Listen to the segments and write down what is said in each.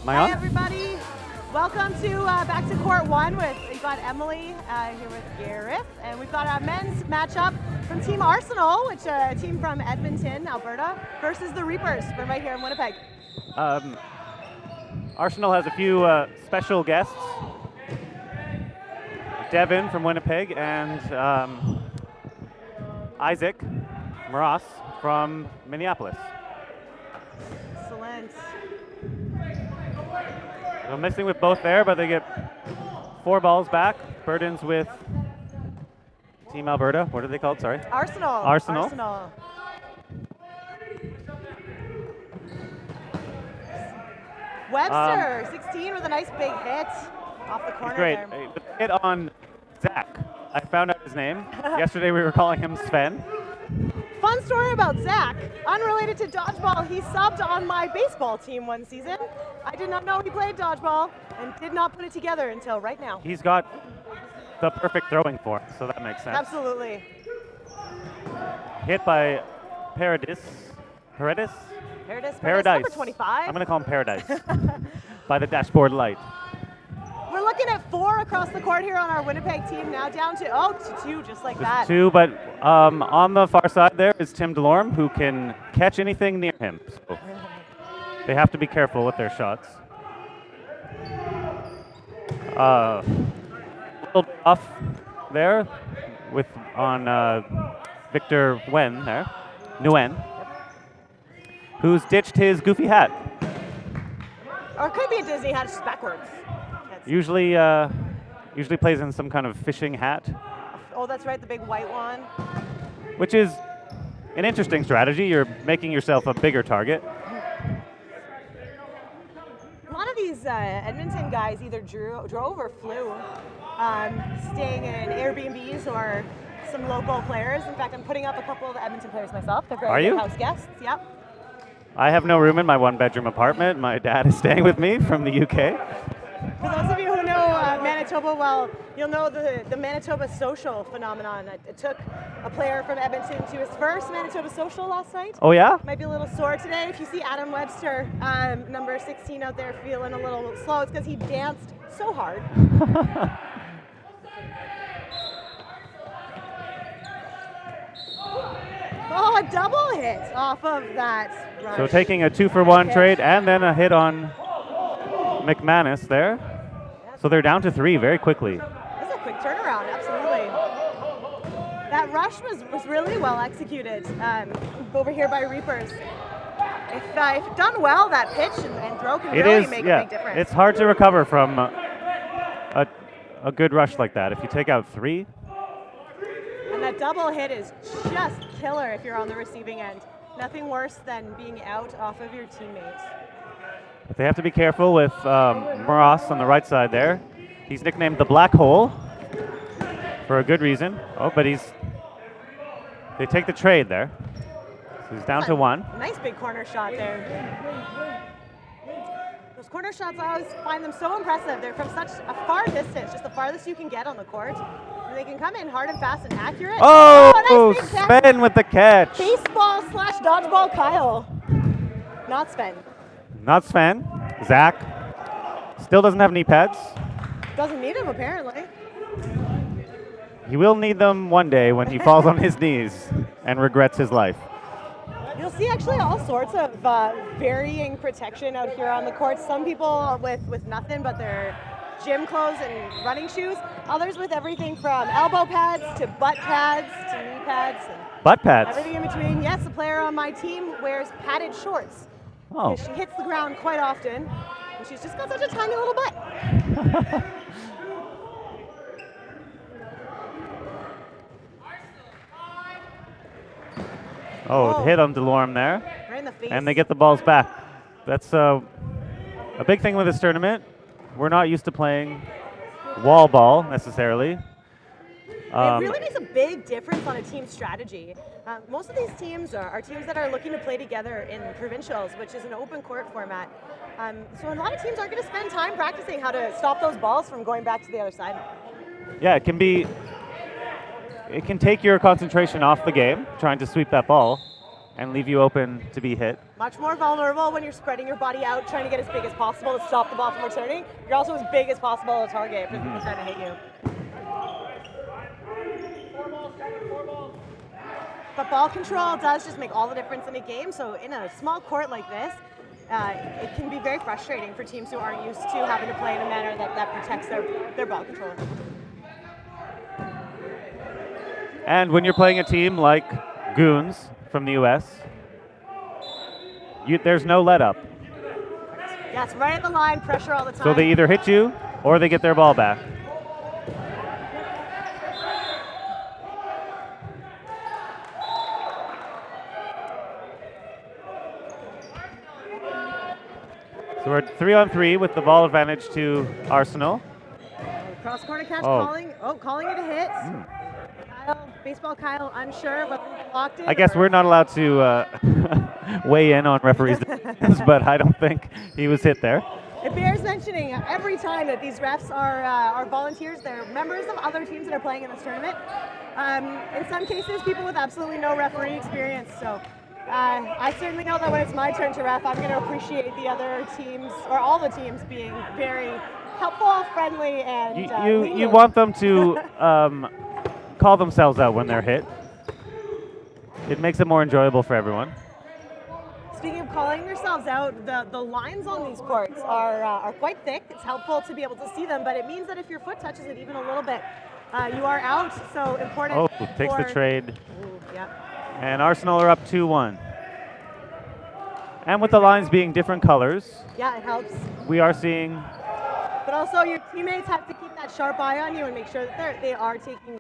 Am I on? Hi, everybody. Welcome to Back to Court 1 we've got Emily here with Gareth, and we've got a men's matchup from Team Arsenal, which a team from Edmonton, Alberta, versus the Reapers from right here in Winnipeg. Arsenal has a few special guests. Devin from Winnipeg and Isaac Moras from Minneapolis. Excellent. So missing with both there, but they get 4 balls back. Burdens with Team Alberta. What are they called? Sorry. Arsenal. Webster, 16 with a nice big hit off the corner Great. there. The hit on Zach. I found out his name. Yesterday we were calling him Sven. Fun story about Zach. Unrelated to dodgeball, he subbed on my baseball team one season. I did not know he played dodgeball and did not put it together until right now. He's got the perfect throwing form, so that makes sense. Absolutely. Hit by Paradis. Paradise, number 25. I'm going to call him Paradise by the dashboard light. We're looking at 4 across the court here on our Winnipeg team, now down to 2, just like that. 2, but on the far side there is Tim DeLorme, who can catch anything near him. So they have to be careful with their shots. A little off there with on Victor Nguyen, who's ditched his goofy hat. Or it could be a Disney hat, just backwards. Usually plays in some kind of fishing hat. Oh, that's right, the big white one. Which is an interesting strategy. You're making yourself a bigger target. A lot of these Edmonton guys either drove or flew, staying in Airbnbs or some local players. In fact, I'm putting up a couple of Edmonton players myself. They're Are very you? good house guests. Yep. I have no room in my 1-bedroom apartment. My dad is staying with me from the UK. For those of you who know Manitoba well, you'll know the Manitoba social phenomenon. It took a player from Edmonton to his first Manitoba social last night. Oh, yeah? Might be a little sore today. If you see Adam Webster, number 16 out there feeling a little slow, it's because he danced so hard. Oh, a double hit off of that rush. So taking a 2-for-1 trade and then a hit on McManus there. So they're down to 3 very quickly. That's a quick turnaround, absolutely. That rush was really well executed over here by Reapers. If done well, that pitch and throw can really make a big difference. It's hard to recover from a good rush like that. If you take out 3. And that double hit is just killer if you're on the receiving end. Nothing worse than being out off of your teammates. But they have to be careful with Moras on the right side there. He's nicknamed the Black Hole for a good reason. Oh, but they take the trade there. So he's down to 1. Nice big corner shot there. Those corner shots, I always find them so impressive. They're from such a far distance, just the farthest you can get on the court. And they can come in hard and fast and accurate. Oh, nice big catch. Sven with the catch. Baseball / dodgeball Kyle. Not Sven. Not Sven. Zach still doesn't have knee pads. Doesn't need them, apparently. He will need them one day when he falls on his knees and regrets his life. You'll see actually all sorts of varying protection out here on the court. Some people with nothing but their gym clothes and running shoes. Others with everything from elbow pads to butt pads to knee pads. And butt pads? Everything in between. Yes, a player on my team wears padded shorts. Oh. She hits the ground quite often, and she's just got such a tiny little butt. Oh, hit on DeLorme there. Right in the face. And they get the balls back. That's a big thing with this tournament. We're not used to playing wall ball necessarily. It really makes a big difference on a team strategy. Most of these teams are teams that are looking to play together in provincials, which is an open court format. So a lot of teams aren't going to spend time practicing how to stop those balls from going back to the other side. Yeah, it can take your concentration off the game, trying to sweep that ball. and leave you open to be hit. Much more vulnerable when you're spreading your body out, trying to get as big as possible to stop the ball from returning. You're also as big as possible to target if people trying to hit you. But ball control does just make all the difference in a game. So in a small court like this, it can be very frustrating for teams who aren't used to having to play in a manner that protects their ball control. And when you're playing a team like Goons from the US, there's no let up. Yeah, it's right at the line, pressure all the time. So they either hit you or they get their ball back. So we're 3-on-3 with the ball advantage to Arsenal. Cross corner catch, calling it a hit. Kyle, unsure whether he blocked it. I guess we're not allowed to weigh in on referees' decisions, but I don't think he was hit there. It bears mentioning every time that these refs are volunteers. They're members of other teams that are playing in this tournament. In some cases, people with absolutely no referee experience. So I certainly know that when it's my turn to ref, I'm going to appreciate the other teams, or all the teams, being very helpful, friendly, and you want them to call themselves out when they're hit. It makes it more enjoyable for everyone. Speaking of calling yourselves out, the lines on these courts are quite thick. It's helpful to be able to see them, but it means that if your foot touches it even a little bit, you are out. So important. Oh, takes the trade. Ooh, yeah. And Arsenal are up 2-1. And with the lines being different colors, yeah, it helps. We are seeing. But also, your teammates have to keep that sharp eye on you and make sure that they are taking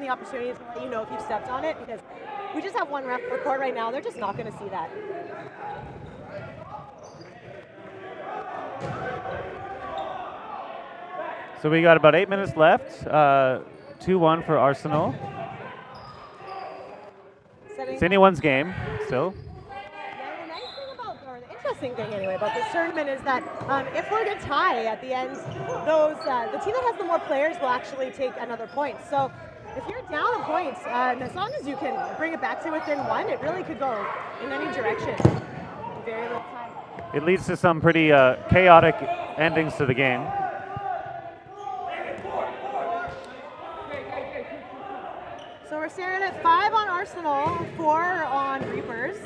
the opportunity to let you know if you've stepped on it, because we just have one ref per court right now. They're just not going to see that. So we got about 8 minutes left. 2-1 for Arsenal. It's anyone's game still. The nice thing about, or the interesting thing anyway, about this tournament is that if we're to tie at the end, the team that has the more players will actually take another point. So if you're down a point, as long as you can bring it back to within one, it really could go in any direction in very little time. It leads to some pretty chaotic endings to the game. So we're staring at 5 on Arsenal, 4 on Reapers.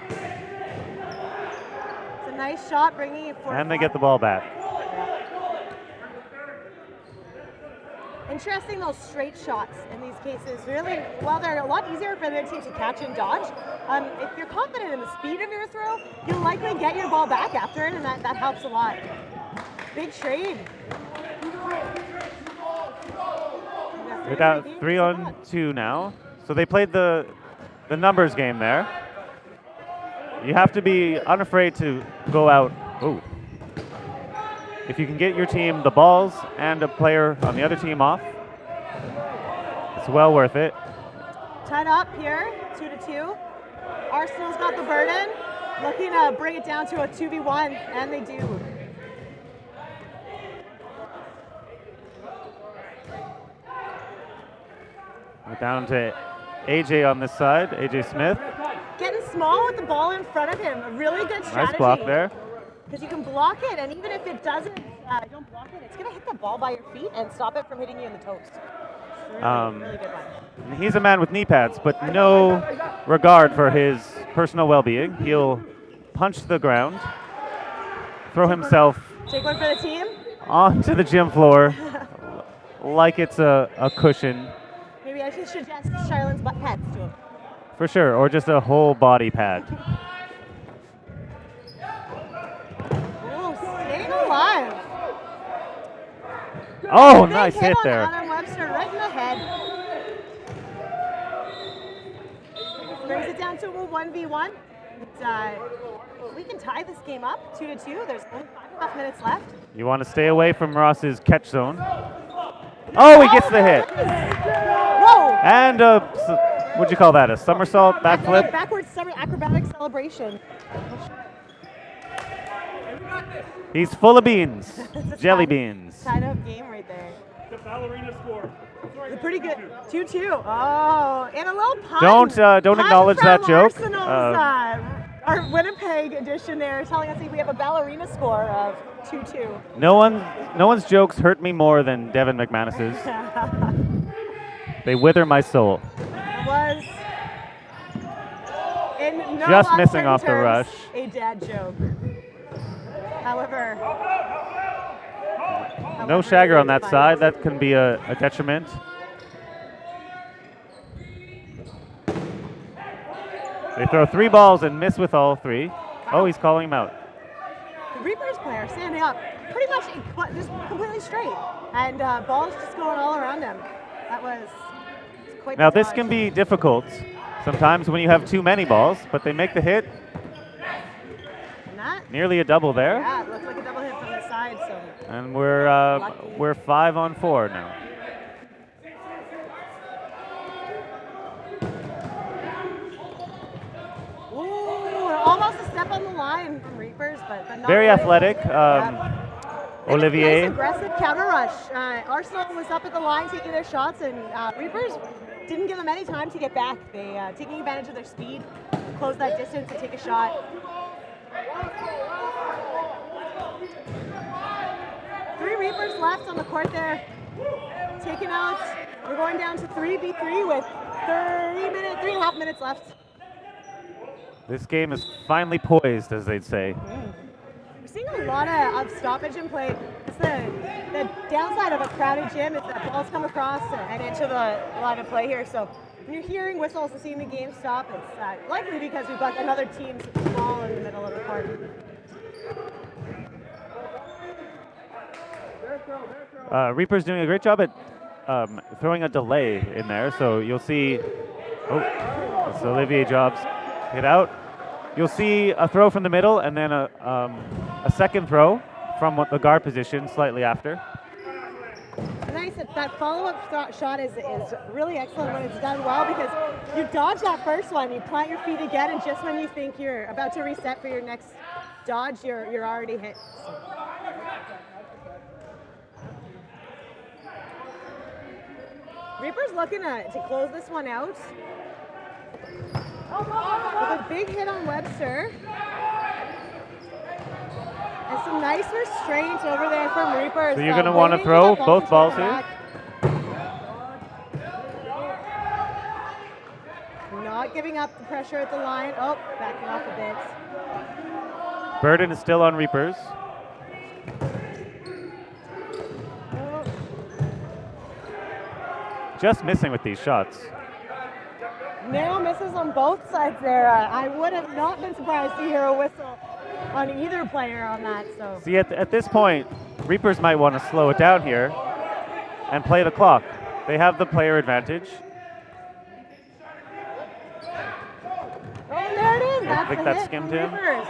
It's a nice shot, bringing it forward. And they get the ball back. Interesting, those straight shots in these cases. Really, while they're a lot easier for their team to catch and dodge, if you're confident in the speed of your throw, you'll likely get your ball back after it, and that helps a lot. Big trade. We're down 3-on-2 now. So they played the numbers game there. You have to be unafraid to go out. Ooh. If you can get your team the balls and a player on the other team off, it's well worth it. Tied up here, 2-2. Arsenal's got the burden, looking to bring it down to a 2v1, and they do. We're down to AJ on this side, AJ Smith. Getting small with the ball in front of him, a really good strategy. Nice block there. Because you can block it, and even if it doesn't, don't block it, it's going to hit the ball by your feet and stop it from hitting you in the toes. Really good one. He's a man with knee pads, but no regard for his personal well-being. He'll punch the ground, throw himself Take one for the team. Onto the gym floor like it's a cushion. Maybe I should suggest Charlott's butt pads to him. For sure, or just a whole body pad. Oh, staying alive. Oh, nice hit there. Adam Webster right in the head. Brings it down to a 1v1. We can tie this game up 2-2. There's only 5.5 minutes left. You want to stay away from Ross's catch zone. Oh, he gets the hit. Whoa! And what'd you call that? A somersault, backflip? Backwards acrobatic celebration. He's full of beans, jelly beans. Kind of game right there. The pretty good 2-2. Oh, and a little pun. Don't acknowledge from that joke. Arsenal's, our Winnipeg edition there, telling us we have a ballerina score of 2-2. No one's jokes hurt me more than Devin McManus's. They wither my soul. It was, in no Just missing uncertain off the terms, rush. a dad joke. However, No shagger on that side. That can be a detriment. They throw 3 balls and miss with all 3. Oh, he's calling him out. The Reapers player standing up pretty much just completely straight, and balls just going all around him. That was quite Now the this dodge. can be difficult sometimes when you have too many balls, but they make the hit. And that, Nearly a double there. yeah, it looked like a double hit from the side, so And we're 5 on 4 now. ooh, almost a step on the line from Reapers, but not Very quite. athletic. Yeah. And a Olivier. nice aggressive counter rush. Arsenal was up at the line taking their shots, and Reapers didn't give them any time to get back. They taking advantage of their speed, close that distance and take a shot. 3 Reapers left on the court there. Taken out. We're going down to 3v3 with 3.5 minutes left. This game is finally poised, as they'd say. We're seeing a lot of stoppage in play. It's the downside of a crowded gym is that balls come across and into the line of play here. So when you're hearing whistles and seeing the game stop, it's likely because we've got another team's ball in the middle of the court. Reaper's doing a great job at throwing a delay in there, so you'll see. Oh, that's Olivier Jobs hit out. You'll see a throw from the middle, and then a second throw from the guard position slightly after. Nice. That follow-up shot is really excellent when it's done well, because you dodge that first one, you plant your feet again, and just when you think you're about to reset for your next dodge, you're already hit. Reaper's looking to close this one out with a big hit on Webster. And some nice restraint over there from Reapers. So you're going to want to throw both balls here? Not giving up the pressure at the line. Oh, backing off a bit. Burden is still on Reapers. Just missing with these shots. Narrow misses on both sides there. I would have not been surprised to hear a whistle on either player on that. So See, at this point, Reapers might want to slow it down here and play the clock. They have the player advantage. oh, there it is. That's think the that hit skimmed from him. Reapers.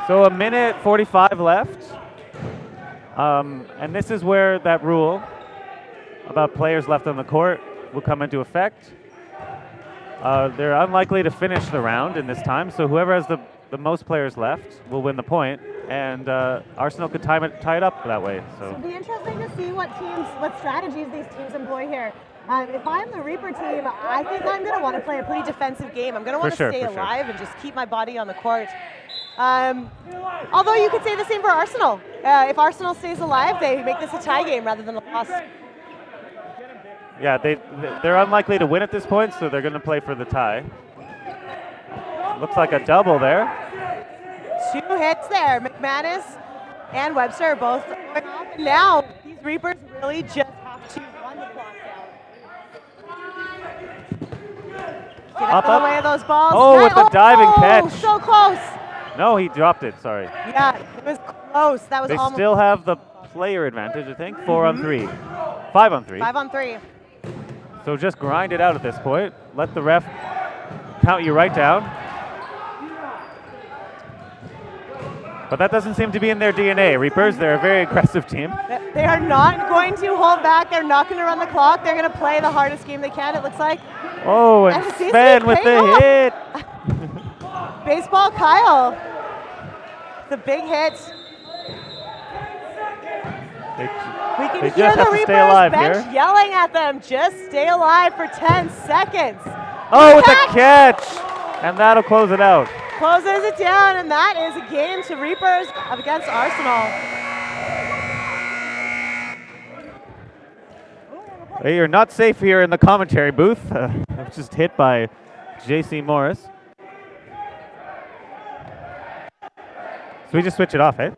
So 1:45 left. And this is where that rule about players left on the court will come into effect. They're unlikely to finish the round in this time, so whoever has the most players left will win the point, and Arsenal could tie it up that way. So It'll be interesting to see what strategies these teams employ here. If I'm the Reaper team, I think I'm going to want to play a pretty defensive game. I'm going to want to stay alive and just keep my body on the court. Although you could say the same for Arsenal. If Arsenal stays alive, they make this a tie game rather than a loss. yeah, they're unlikely to win at this point, so they're going to play for the tie. Looks like a double there. 2 hits there. McManus and Webster are both going off. And now these Reapers really just have to run the clock down. Get out of the way of those balls. Oh, with the diving catch. So close. No, he dropped it, sorry. Yeah, it was close. That was They almost still have the player advantage, I think. 4 on 3. 5 on 3. 5 on 3. So just grind it out at this point. Let the ref count you right down. But that doesn't seem to be in their DNA. Reapers, they're a very aggressive team. They are not going to hold back. They're not going to run the clock. They're going to play the hardest game they can, it looks like. Oh, and Sven with the hit. Baseball Kyle. The big hit. We can They hear just the have to stay Reapers alive bench here. yelling at them, just stay alive for 10 seconds. Oh, with a catch! And that'll close it out. Closes it down, and that is a game to Reapers against Arsenal. Hey, you're not safe here in the commentary booth. I was just hit by JC Morris. So we just switch it off, eh?